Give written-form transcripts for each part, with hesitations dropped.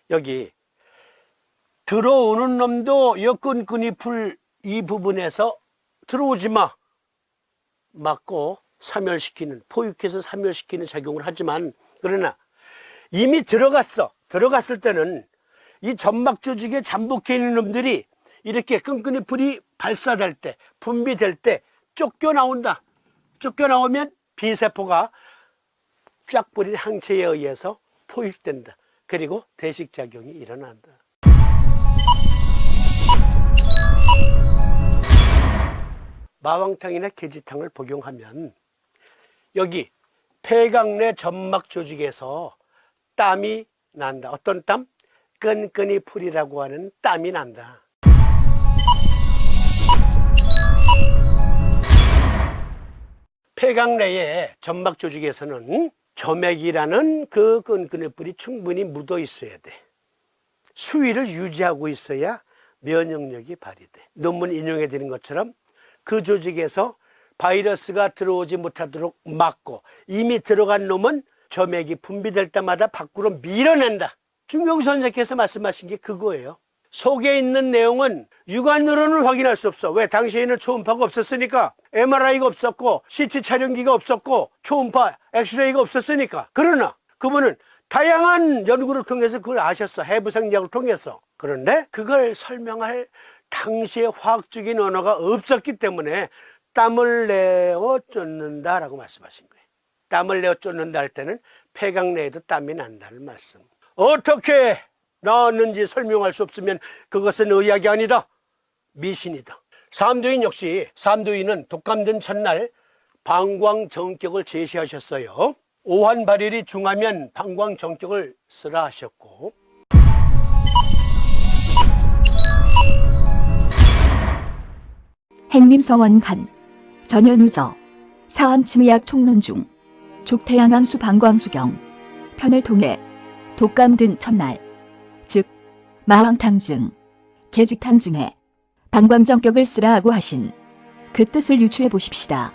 여기 들어오는 놈도 이 끈끈이 풀 이 부분에서 들어오지 마 막고 사멸시키는, 포획해서 사멸시키는 작용을 하지만, 그러나 이미 들어갔을 때는 이 점막 조직에 잠복해 있는 놈들이 이렇게 끈끈이 풀이 발사될 때, 분비될 때 쫓겨나온다. 쫓겨나오면 B세포가 쫙 뿌린 항체에 의해서 포획된다. 그리고 대식작용이 일어난다. 마왕탕이나 계지탕을 복용하면 여기 폐강내 점막 조직에서 땀이 난다. 어떤 땀? 끈끈이 풀이라고 하는 땀이 난다. 폐강내의 점막 조직에서는 점액이라는 그 끈끈이 풀이 충분히 묻어 있어야 돼. 수위를 유지하고 있어야 면역력이 발휘돼. 논문 인용해 드린 것처럼 그 조직에서 바이러스가 들어오지 못하도록 막고, 이미 들어간 놈은 점액이 분비될 때마다 밖으로 밀어낸다. 중경 선생께서 말씀하신 게 그거예요. 속에 있는 내용은 육안으로는 확인할 수 없어. 왜? 당시에는 초음파가 없었으니까. MRI가 없었고 CT 촬영기가 없었고 초음파 엑스레이가 없었으니까. 그러나 그분은 다양한 연구를 통해서 그걸 아셨어. 해부 생리학을 통해서. 그런데 그걸 설명할 당시의 화학적인 언어가 없었기 때문에 땀을 내어 쫓는다라고 말씀하신 거예요. 땀을 내어 쫓는다 할 때는 폐강내에도 땀이 난다는 말씀. 어떻게 나왔는지 설명할 수 없으면 그것은 의학이 아니다, 미신이다. 삼도인 역시, 삼도인은 독감된 첫날 방광정격을 제시하셨어요. 오한 발열이 중하면 방광정격을 쓰라 하셨고, 행림서원간 전현우저 사암침의학 총론 중 족태양암수 방광수경 편을 통해 독감든 첫날, 즉 마왕탕증, 계직탕증에 방광정격을 쓰라 하고 하신 그 뜻을 유추해 보십시다.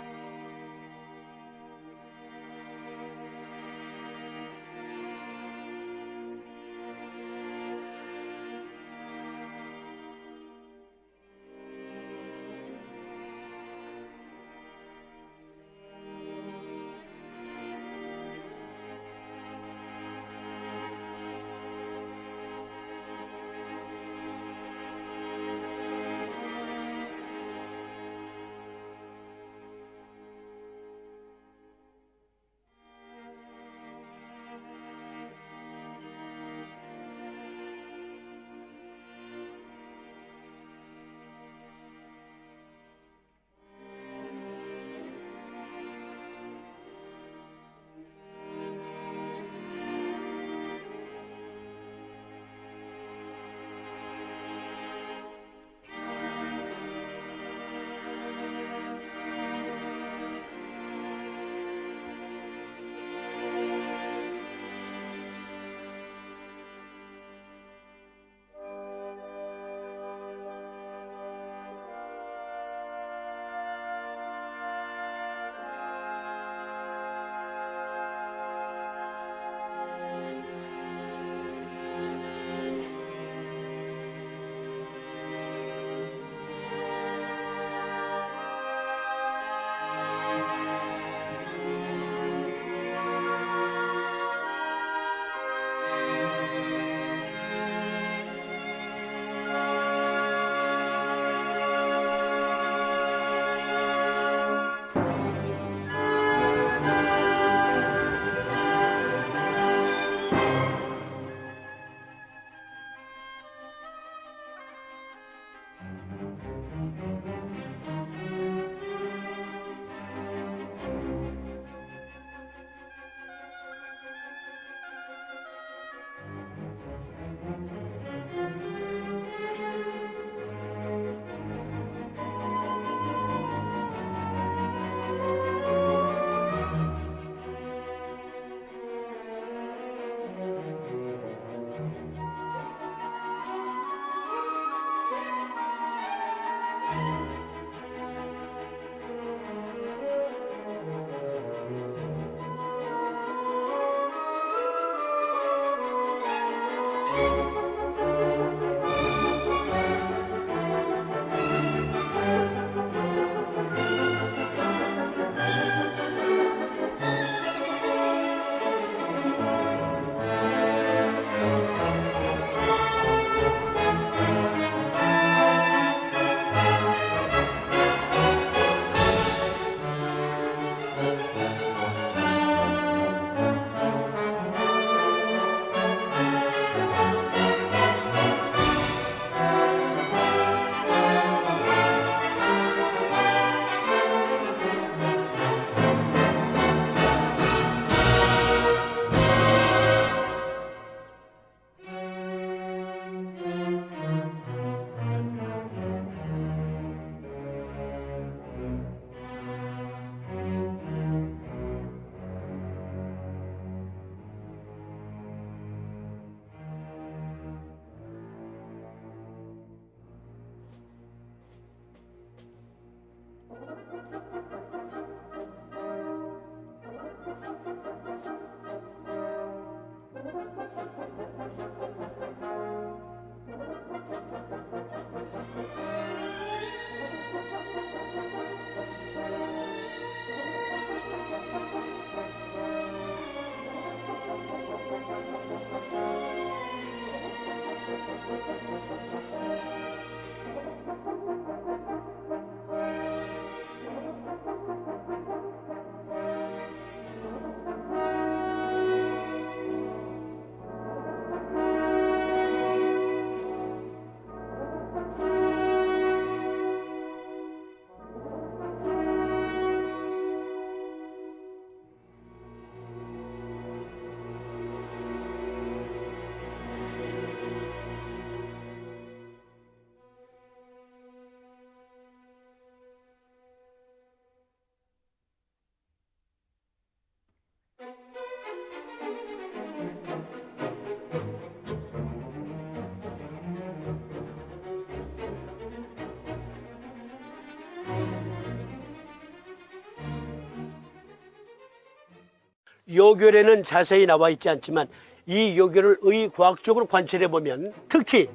요결에는 자세히 나와 있지 않지만 이 요결을 의과학적으로 관찰해 보면 특히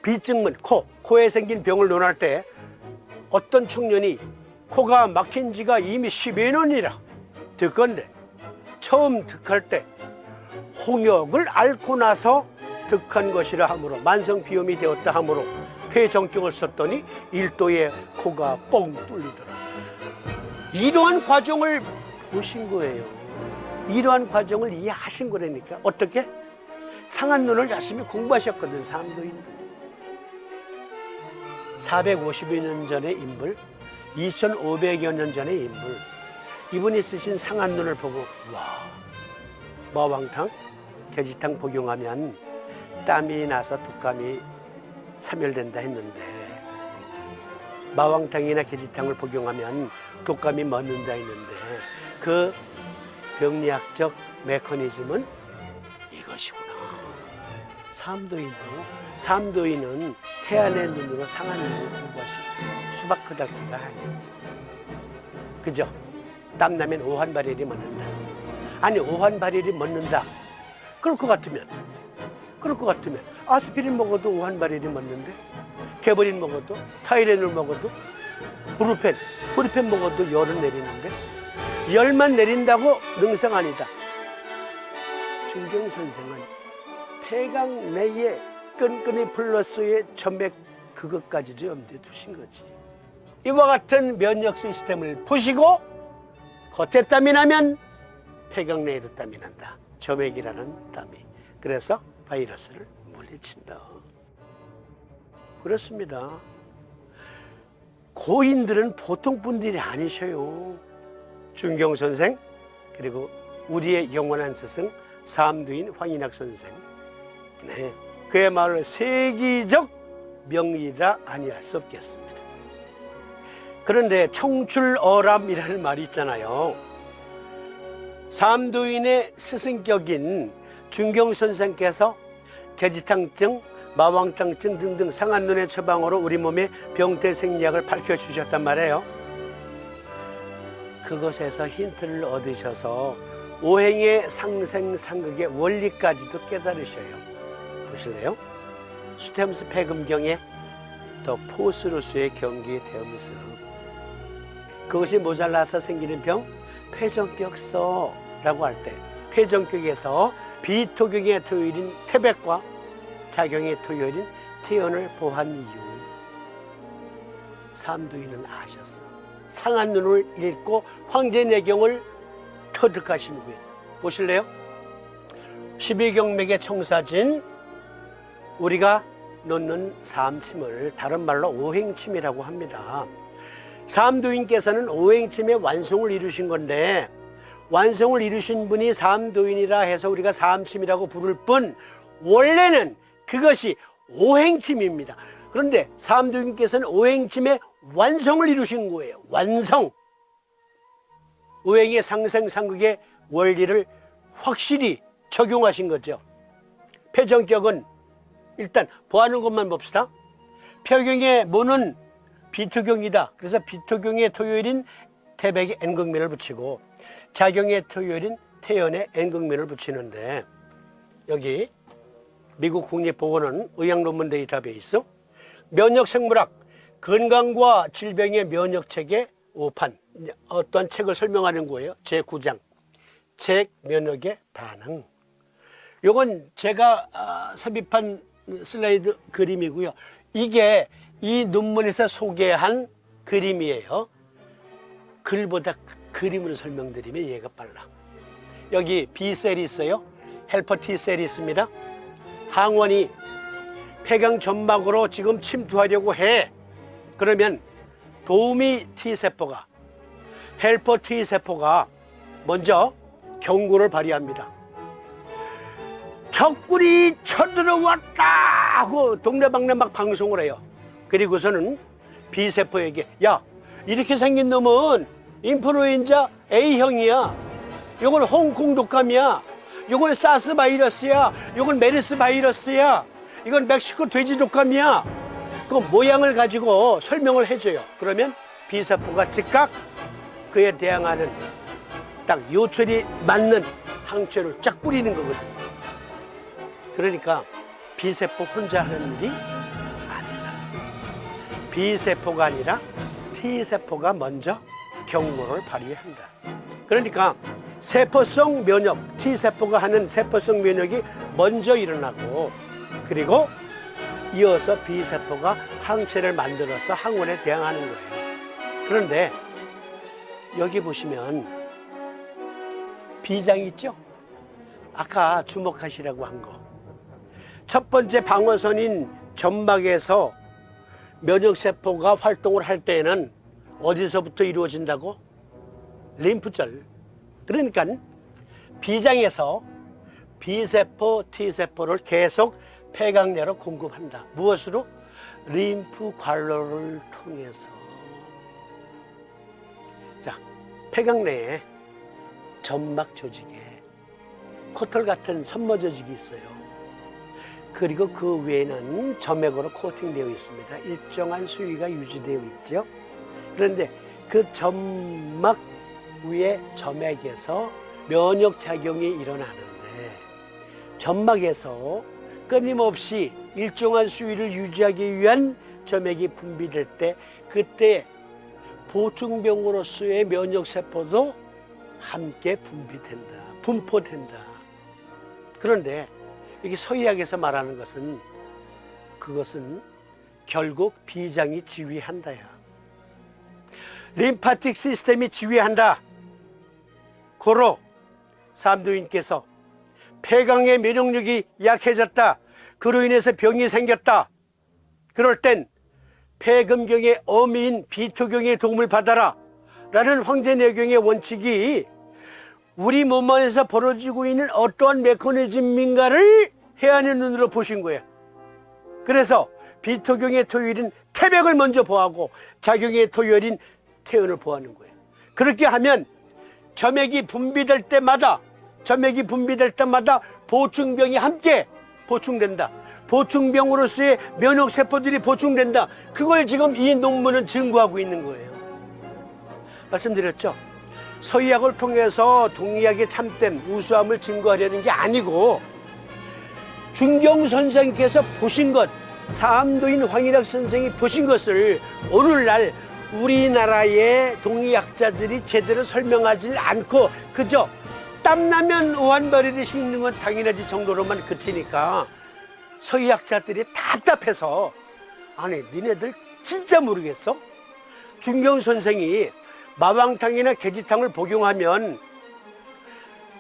비증문, 코에 생긴 병을 논할 때 어떤 청년이 코가 막힌 지가 이미 10여 년이라 듣건데 처음 득할 때 홍역을 앓고 나서 득한 것이라 하므로 만성비염이 되었다 하므로 폐정경을 썼더니 1도에 코가 뻥 뚫리더라. 이러한 과정을 보신 거예요. 이러한 과정을 이해하신 거라니까. 어떻게? 상한론을 열심히 공부하셨거든, 삼도인도. 450여 년 전의 인물, 2500여 년 전의 인물. 이분이 쓰신 상한론을 보고 와, 마왕탕, 계지탕 복용하면 땀이 나서 독감이 사멸된다 했는데 마왕탕이나 계지탕을 복용하면 독감이 멎는다 했는데 그 병리학적 메커니즘은 이것이구나. 삼도인은 해안의 눈으로 상한론을 공부하시고 수박 끄달기가 아니에요. 그죠? 땀나면 오한발열이 멎는다. 아니, 오한발열이 멎는다. 그럴 것 같으면 아스피린 먹어도 오한발열이 멎는데, 개버린 먹어도, 타이레놀 먹어도, 브루펜 먹어도 열은 내리는데, 열만 내린다고 능성 아니다. 준경 선생은 폐강 내에 끈끈이 플러스의 점액 그것까지도 염두에 두신 거지. 이와 같은 면역 시스템을 보시고 겉에 땀이 나면 폐경 내에도 땀이 난다. 점액이라는 땀이. 그래서 바이러스를 물리친다. 그렇습니다. 고인들은 보통 분들이 아니셔요. 준경 선생, 그리고 우리의 영원한 스승 삼두인 황인학 선생. 네, 그야말로 세계적 명의라 아니할 수 없겠습니다. 그런데 청출어람이라는 말이 있잖아요. 삼두인의 스승격인 준경 선생께서 계지탕증, 마왕탕증 등등 상한론의 처방으로 우리 몸의 병태 생리학을 밝혀주셨단 말이에요. 그것에서 힌트를 얻으셔서 오행의 상생상극의 원리까지도 깨달으셔요. 보실래요? 수템스 폐금경에 더 포스루스의 경기 대음습. 그것이 모자라서 생기는 병, 폐정격서라고 할 때 폐정격에서 비토경의 토요일인 태백과 자경의 토요일인 태연을 보한 이유 삼두인은 아셨어. 상한눈을 읽고 황제내경을 터득하신 후에 보실래요? 12경맥의 청사진, 우리가 놓는 삼침을 다른 말로 오행침이라고 합니다. 삼두인께서는 오행침의 완성을 이루신 건데, 완성을 이루신 분이 삼두인이라 해서 우리가 삼침이라고 부를 뿐 원래는 그것이 오행침입니다. 그런데 삼두인께서는 오행침의 완성을 이루신 거예요. 완성. 오행의 상생상극의 원리를 확실히 적용하신 거죠. 폐정격은 일단 보하는 것만 봅시다. 폐경의 모는 비토경이다. 그래서 비토경의 토요일인 태백에 N극면을 붙이고 자경의 토요일인 태연에 N극면을 붙이는데 여기 미국 국립보건원 의학논문 데이터베이스 면역생물학 건강과 질병의 면역체계 5판 어떤 책을 설명하는 거예요. 제9장 책 면역의 반응. 이건 제가 삽입한 슬라이드 그림이고요. 이게 이 논문에서 소개한 그림이에요. 글보다 그림을 설명드리면 이해가 빨라. 여기 B셀이 있어요. 헬퍼 T셀이 있습니다. 항원이 폐경 점막으로 지금 침투하려고 해. 그러면 도우미 T세포가 헬퍼 T세포가 먼저 경고를 발휘합니다. 적군이 쳐들어왔다 하고 동네방네 막 방송을 해요. 그리고서는 B세포에게 야 이렇게 생긴 놈은 인플루엔자 A형이야. 이건 홍콩 독감이야. 이건 사스 바이러스야. 이건 메르스 바이러스야. 이건 멕시코 돼지 독감이야. 그 모양을 가지고 설명을 해줘요. 그러면 B세포가 즉각 그에 대항하는 딱 요철이 맞는 항체를 쫙 뿌리는 거거든요. 그러니까 B세포 혼자 하는 일이 아니다. B세포가 아니라 T세포가 먼저 경고를 발휘한다. 그러니까 세포성 면역, T세포가 하는 세포성 면역이 먼저 일어나고 그리고 이어서 B세포가 항체를 만들어서 항원에 대항하는 거예요. 그런데 여기 보시면 B장이 있죠? 아까 주목하시라고 한 거. 첫 번째 방어선인 점막에서 면역세포가 활동을 할 때에는 어디서부터 이루어진다고? 림프절. 그러니까 B장에서 B세포, T세포를 계속 폐각 내로 공급한다. 무엇으로? 림프 관로를 통해서. 자, 폐각 내에 점막 조직에 코털 같은 섬모 조직이 있어요. 그리고 그 위에는 점액으로 코팅되어 있습니다. 일정한 수위가 유지되어 있죠. 그런데 그 점막 위에 점액에서 면역작용이 일어나는데 점막에서 끊임없이 일정한 수위를 유지하기 위한 점액이 분비될 때 그때 보충병으로서의 면역세포도 함께 분비된다. 분포된다. 그런데 이게 서의학에서 말하는 것은 그것은 결국 B장이 지휘한다야. 림파틱 시스템이 지휘한다. 고로 삼두인께서 폐강의 면역력이 약해졌다. 그로 인해서 병이 생겼다. 그럴 땐 폐금경의 어미인 비토경의 도움을 받아라 라는 황제내경의 원칙이 우리 몸 안에서 벌어지고 있는 어떠한 메커니즘인가를 해안의 눈으로 보신 거예요. 그래서 비토경의 토요일인 태백을 먼저 보하고 자경의 토요일인 태연을 보하는 거예요. 그렇게 하면 점액이 분비될 때마다 보충병이 함께 보충된다. 보충병으로서의 면역세포들이 보충된다. 그걸 지금 이 논문은 증거하고 있는 거예요. 말씀드렸죠? 서의학을 통해서 동의학의 참됨, 우수함을 증거하려는 게 아니고 준경 선생께서 보신 것, 사암도인 황일학 선생이 보신 것을 오늘날 우리나라의 동의학자들이 제대로 설명하지 않고 그저 땀나면 오한머리를 씹는 건 당연하지 정도로만 그치니까 서의학자들이 답답해서 아니 니네들 진짜 모르겠어? 준경 선생이 마왕탕이나 계지탕을 복용하면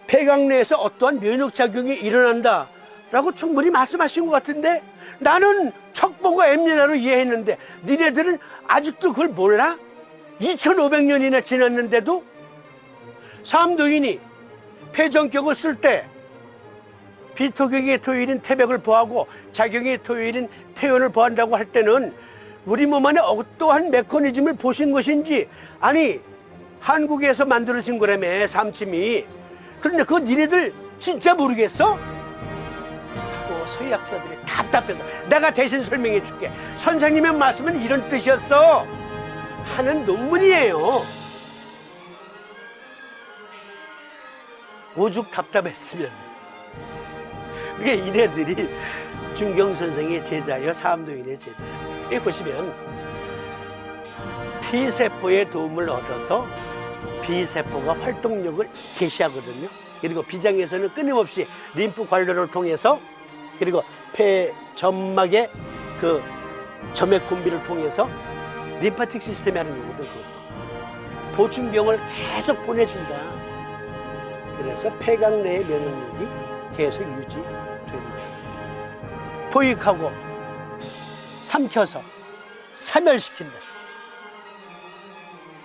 폐각 내에서 어떠한 면역작용이 일어난다 라고 충분히 말씀하신 것 같은데 나는 척보가 앱니다로 이해했는데 니네들은 아직도 그걸 몰라? 2500년이나 지났는데도 삼도인이 폐전격을 쓸 때 비토경의 토요일인 태백을 보하고 자경의 토요일인 태연을 보한다고 할 때는 우리 몸 안에 어떠한 메커니즘을 보신 것인지 아니 한국에서 만들어진 거라며 삼침이 그런데 그거 니네들 진짜 모르겠어? 하고 서의학자들이 답답해서 내가 대신 설명해 줄게 선생님의 말씀은 이런 뜻이었어 하는 논문이에요. 오죽 답답했으면. 그게 이네들이 준경 선생의 제자예요. 사암도인의 제자예요. 여기 보시면 T세포의 도움을 얻어서 B세포가 활동력을 개시하거든요. 그리고 비장에서는 끊임없이 림프 관료를 통해서, 그리고 폐 점막의 그 점액 분비를 통해서 림파틱 시스템이 하는 거거든. 그것도 보충병을 계속 보내준다. 그래서 폐각 내의 면역력이 계속 유지됩니다. 포획하고 삼켜서 사멸시킨다.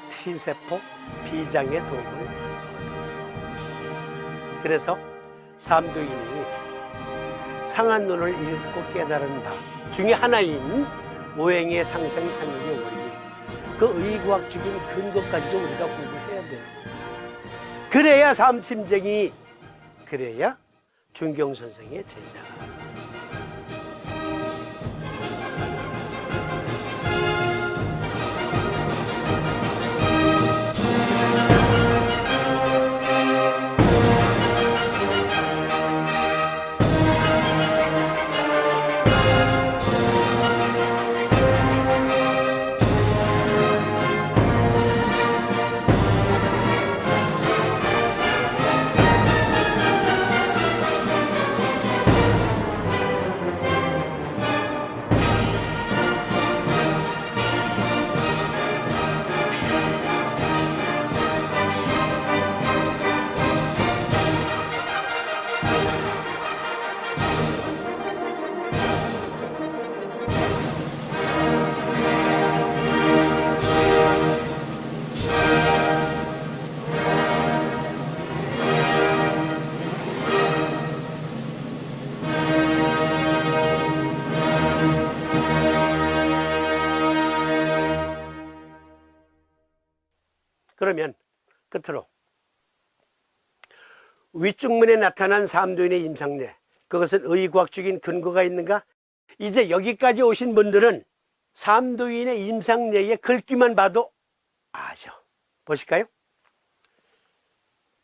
T세포 비장의 도움을 얻어서. 그래서 사암도인이 상한론을 읽고 깨달은 바 중에 하나인 오행의 상생 상력의 원리, 그 의과학적인 근거까지도 우리가 공부해야 돼요. 그래야 삼침쟁이, 그래야 준경 선생의 제자. 그러면 끝으로 위쪽문에 나타난 사암도인의 임상례, 그것은 의과학적인 근거가 있는가? 이제 여기까지 오신 분들은 사암도인의 임상례의 글귀만 봐도 아죠. 보실까요?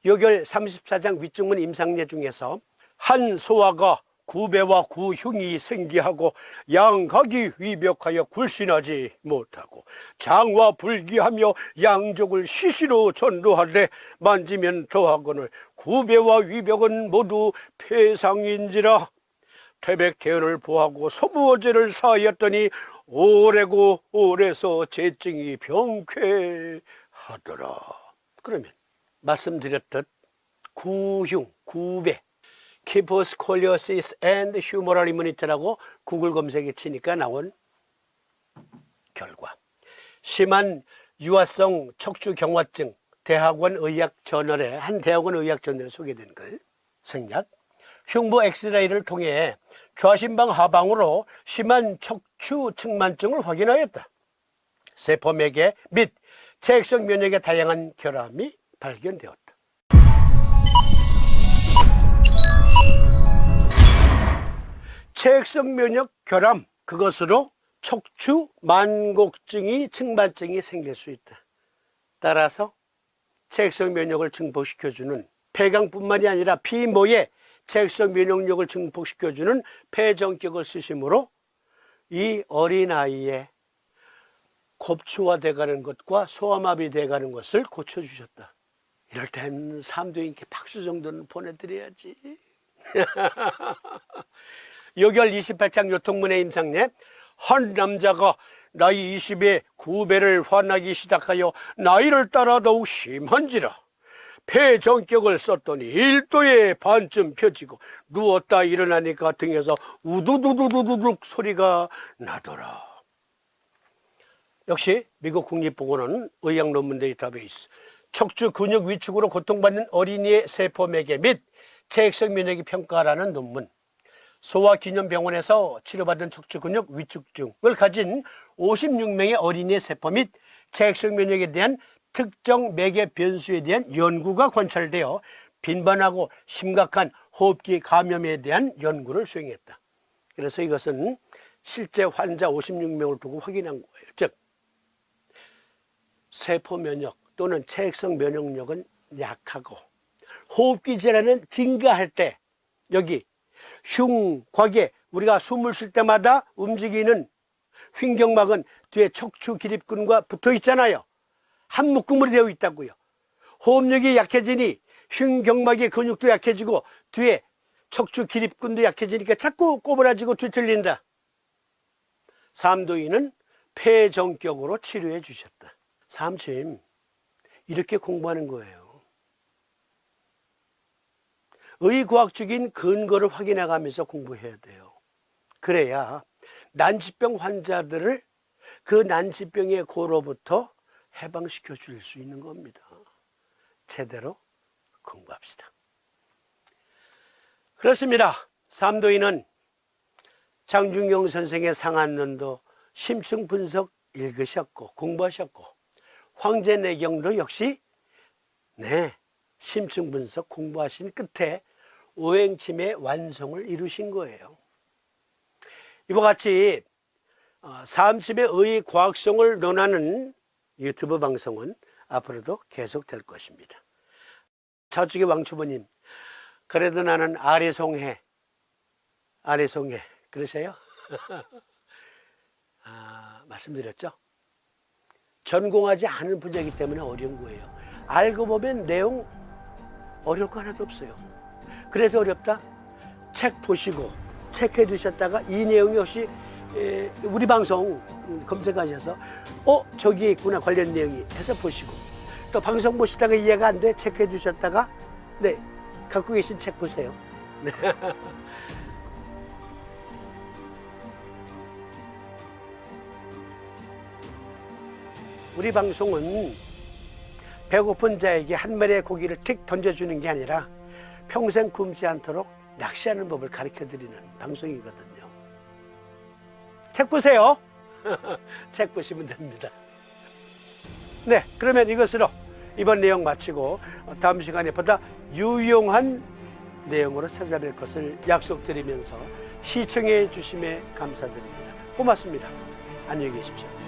요결 34장 위쪽문 임상례 중에서 한 소화가 구배와 구흉이 생기하고 양각이 위벽하여 굴신하지 못하고 장화 불기하며 양족을 시시로 전도하되 만지면 더하거늘 구배와 위벽은 모두 폐상인지라. 태백태연을 보하고 소부어제를 사하였더니 오래고 오래서 재증이 병쾌하더라. 그러면 말씀드렸듯 구흉, 구배, 키포스콜리오시스 앤드 휴머럴 이뮤니티라고 구글 검색에 치니까 나온 결과, 심한 유아성 척추 경화증, 대학원 의학 저널에, 한 대학원 의학 저널에 소개된 글, 생략, 흉부 엑스레이를 통해 좌심방 하방으로 심한 척추 측만증을 확인하였다. 세포맥에 및 체액성 면역의 다양한 결함이 발견되었다. 체액성 면역 결함, 그것으로 척추 만곡증이, 측만증이 생길 수 있다. 따라서 체액성 면역을 증폭시켜주는 폐강뿐만이 아니라 피모에 체액성 면역력을 증폭시켜주는 폐정격을 쓰심으로 이 어린아이의 곱추화돼가는 것과 소아마비 돼가는 것을 고쳐주셨다. 이럴 땐 사암도인께 박수 정도는 보내드려야지. 요결 28장 요통문의 임상례, 한 남자가 나이 20에 구배를 환하기 시작하여 나이를 따라 더욱 심한지라. 폐정격을 썼더니 1도에 반쯤 펴지고 누웠다 일어나니까 등에서 우두두두두둑 소리가 나더라. 역시 미국 국립보건원 의학 논문 데이터베이스, 척추 근육 위축으로 고통받는 어린이의 세포매개 및 체액성 면역이 평가라는 논문, 소아기념병원에서 치료받은 척추 근육 위축증을 가진 56명의 어린이의 세포 및 체액성 면역에 대한 특정 매개 변수에 대한 연구가 관찰되어 빈번하고 심각한 호흡기 감염에 대한 연구를 수행했다. 그래서 이것은 실제 환자 56명을 두고 확인한 거예요. 즉 세포 면역 또는 체액성 면역력은 약하고 호흡기 질환은 증가할 때 여기 흉곽에 우리가 숨을 쉴 때마다 움직이는 횡격막은 뒤에 척추 기립근과 붙어 있잖아요. 한 묶음으로 되어 있다고요. 호흡력이 약해지니 흉격막의 근육도 약해지고 뒤에 척추 기립근도 약해지니까 자꾸 꼬부라지고 뒤틀린다. 삼도인은 폐정격으로 치료해 주셨다. 삼침 이렇게 공부하는 거예요. 의과학적인 근거를 확인해가면서 공부해야 돼요. 그래야 난치병 환자들을 그 난치병의 고로부터 해방시켜 줄 수 있는 겁니다. 제대로 공부합시다. 그렇습니다. 삼도인은 장중경 선생의 상한론도 심층 분석 읽으셨고 공부하셨고 황제내경도 역시 심층 분석 공부하신 끝에 오행침의 완성을 이루신 거예요. 이와 같이 삼침의 의과학성을 논하는 유튜브 방송은 앞으로도 계속될 것입니다. 저쪽에 왕초보님, 그래도 나는 아래송해 그러세요? 말씀드렸죠? 전공하지 않은 분야이기 때문에 어려운 거예요. 알고 보면 내용 어려울 거 하나도 없어요. 그래도 어렵다? 책 보시고 체크해 두셨다가 이 내용이 혹시 우리 방송 검색하셔서 저기에 있구나 관련 내용이 해서 보시고 또 방송 보시다가 이해가 안 돼 체크해 두셨다가 갖고 계신 책 보세요. 우리 방송은 배고픈 자에게 한 마리의 고기를 틱 던져주는 게 아니라 평생 굶지 않도록 낚시하는 법을 가르쳐드리는 방송이거든요. 책 보세요. 책 보시면 됩니다. 그러면 이것으로 이번 내용 마치고 다음 시간에 보다 유용한 내용으로 찾아뵐 것을 약속드리면서 시청해 주심에 감사드립니다. 고맙습니다. 안녕히 계십시오.